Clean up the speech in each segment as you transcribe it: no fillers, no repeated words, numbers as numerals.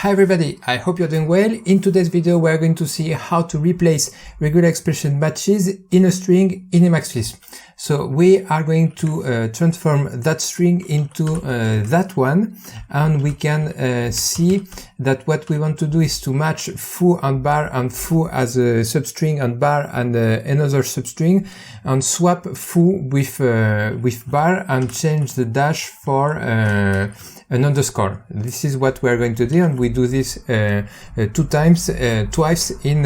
Hi everybody, I hope you're doing well. In today's video we're going to see how to replace regular expression matches in a string in Emacs Lisp. So we are going to transform that string into that one, and we can see that what we want to do is to match foo and bar, and foo as a substring and bar and another substring, and swap foo with bar and change the dash for an underscore. This is what we are going to do, and we do this twice in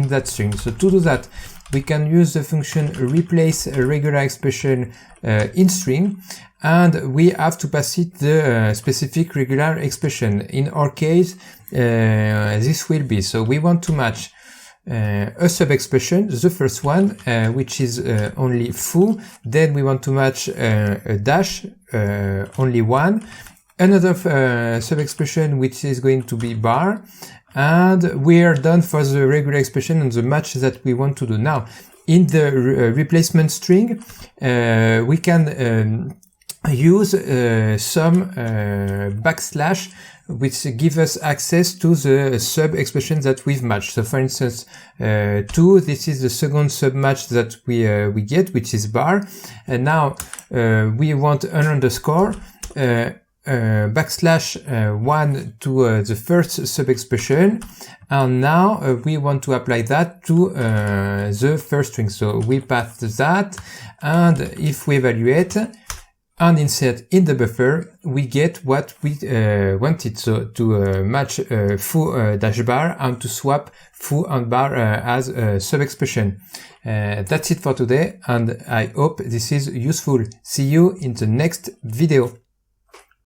that string. So to do that, we can use the function replace-regexp-in-string, and we have to pass it the specific regular expression. In our case, this will be, so we want to match a sub-expression, the first one, which is only foo. Then we want to match a dash, only one. Another sub-expression which is going to be bar, and we are done for the regular expression and the match that we want to do. Now, in the replacement string, we can use some backslash, which give us access to the sub-expression that we've matched. So for instance, 2, this is the second sub-match that we get, which is bar. And now we want an underscore, backslash 1 to the first sub-expression, and now we want to apply that to the first string. So we pass that, and if we evaluate and insert in the buffer, we get what we wanted. So to match foo dash bar, and to swap foo and bar as a sub-expression. That's it for today, and I hope this is useful. See you in the next video.